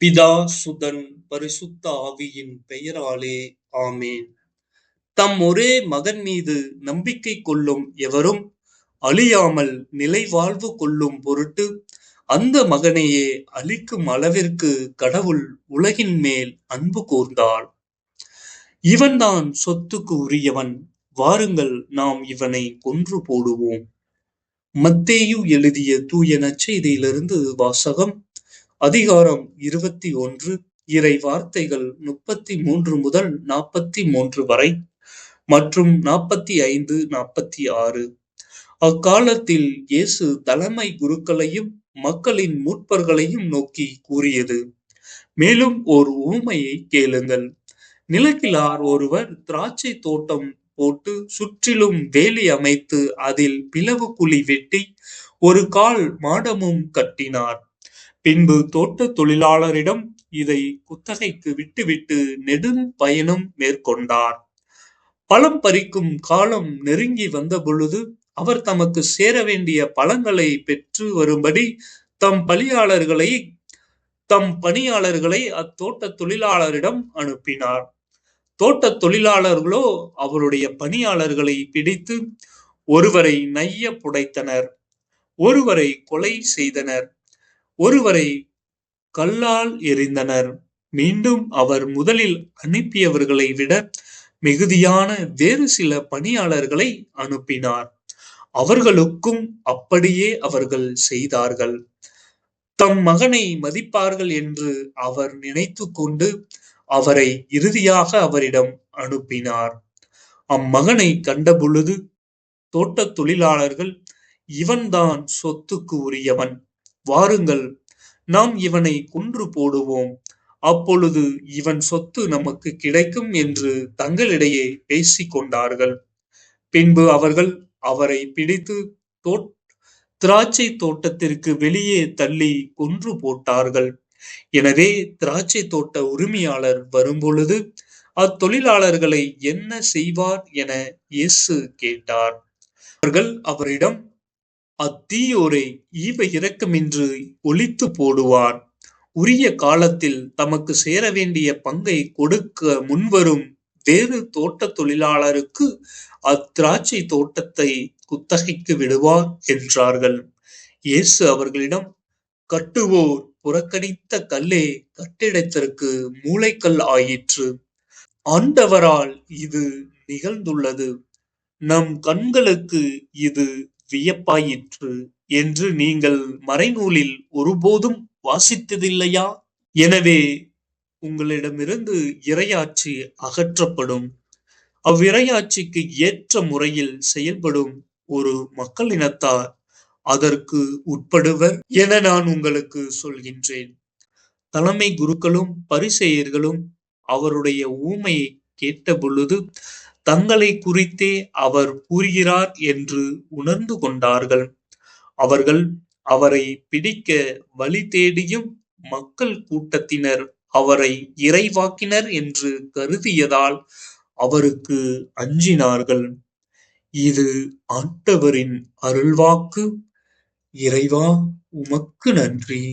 பிதா சுதன் பரிசுத்த ஆவியின் பெயராலே ஆமேன். தம் ஒரே மகன் மீது நம்பிக்கை கொள்ளும் எவரும் அழியாமல் நிலை வாழ்வு கொள்ளும் பொருட்டு அந்த மகனையே அளிக்கும் அளவிற்கு கடவுள் உலகின் மேல் அன்பு கூர்ந்தார். இவன்தான் சொத்துக்கு உரியவன், வாருங்கள் நாம் இவனை கொன்று போடுவோம். மத்தேயு எழுதிய தூய நற்செய்தியிலிருந்து வாசகம். அதிகாரம் 21, இறை வார்த்தைகள் 33 முதல் 43 வரை மற்றும் 45, 46. அக்காலத்தில் இயேசு தலைமை குருக்களையும் மக்களின் மூப்பர்களையும் நோக்கி கூறியது: மேலும் ஓர் உவமையை கேளுங்கள். நிலக்கிழார் ஒருவர் திராட்சை தோட்டம் போட்டு சுற்றிலும் வேலி அமைத்து அதில் பிளவு குழி வெட்டி ஒரு கால் மாடமும் கட்டினார். பின்பு தோட்ட தொழிலாளரிடம் இதை குத்தகைக்கு விட்டுவிட்டு நெடும் பயணம் மேற்கொண்டார். பழம் பறிக்கும் காலம் நெருங்கி வந்த பொழுது அவர் தமக்கு சேர வேண்டிய பழங்களை பெற்று வரும்படி தம் பணியாளர்களை அத்தோட்ட தொழிலாளரிடம் அனுப்பினார். தோட்ட தொழிலாளர்களோ அவருடைய பணியாளர்களை பிடித்து ஒருவரை நைய புடைத்தனர், ஒருவரை கொலை செய்தனர், ஒருவரை கல்லால் எறிந்தனர். மீண்டும் அவர் முதலில் அனுப்பியவர்களை விட மிகுதியான வேறு சில பணியாளர்களை அனுப்பினார். அவர்களுக்கும் அப்படியே அவர்கள் செய்தார்கள். தம் மகனை மதிப்பார்கள் என்று அவர் நினைத்து கொண்டு அவரை இறுதியாக அவரிடம் அனுப்பினார். அம்மகனை கண்டபொழுது தோட்ட தொழிலாளர்கள், இவன்தான் சொத்துக்கு உரியவன், வாருங்கள் நாம் இவனை கொன்று போடுவோம், அப்பொழுது இவன் சொத்து நமக்கு கிடைக்கும் என்று தங்களிடையே பேசிக் கொண்டார்கள். பின்பு அவர்கள் அவரை பிடித்து திராட்சை தோட்டத்திற்கு வெளியே தள்ளி கொன்று போட்டார்கள். எனவே திராட்சை தோட்ட உரிமையாளர் வரும்பொழுது அத்தொழிலாளர்களை என்ன செய்வார் என இயேசு கேட்டார். அவர்கள் அவரிடம், அத்தீயோரை ஈவ இரக்கமின்றி ஒழித்து போடுவார். உரிய காலத்தில் தமக்கு சேர வேண்டிய பங்கை கொடுக்க முன்வரும் வேறு தோட்ட தொழிலாளருக்கு அத்திராட்சை தோட்டத்தை குத்தகைக்கு விடுவார் என்றார்கள். இயேசு அவர்களிடம், கட்டுவோர் புறக்கணித்த கல்லே கட்டிடத்திற்கு மூலைக்கல் ஆயிற்று. ஆண்டவரால் இது நிகழ்ந்துள்ளது, நம் கண்களுக்கு இது வியப்பாயிற்று என்று நீங்கள் மறைநூலில் ஒருபோதும் வாசித்ததில்லையா? எனவே உங்களிடமிருந்து இறையாட்சி அகற்றப்படும். அவ்விறையாட்சிக்கு ஏற்ற முறையில் செயல்படும் ஒரு மக்களினத்தார் அதற்கு உட்படுவர் என நான் உங்களுக்கு சொல்கின்றேன். தலைமை குருக்களும் பரிசேயர்களும் அவருடைய ஊமையை கேட்ட பொழுது தங்களை குறித்தே அவர் கூறுகிறார் என்று உணர்ந்து கொண்டார்கள். அவர்கள் அவரை பிடிக்க வழி தேடியும் மக்கள் கூட்டத்தினர் அவரை இறைவாக்கினர் என்று கருதியதால் அவருக்கு அஞ்சினார்கள். இது ஆண்டவரின் அருள்வாக்கு. இறைவா, உமக்கு நன்றி.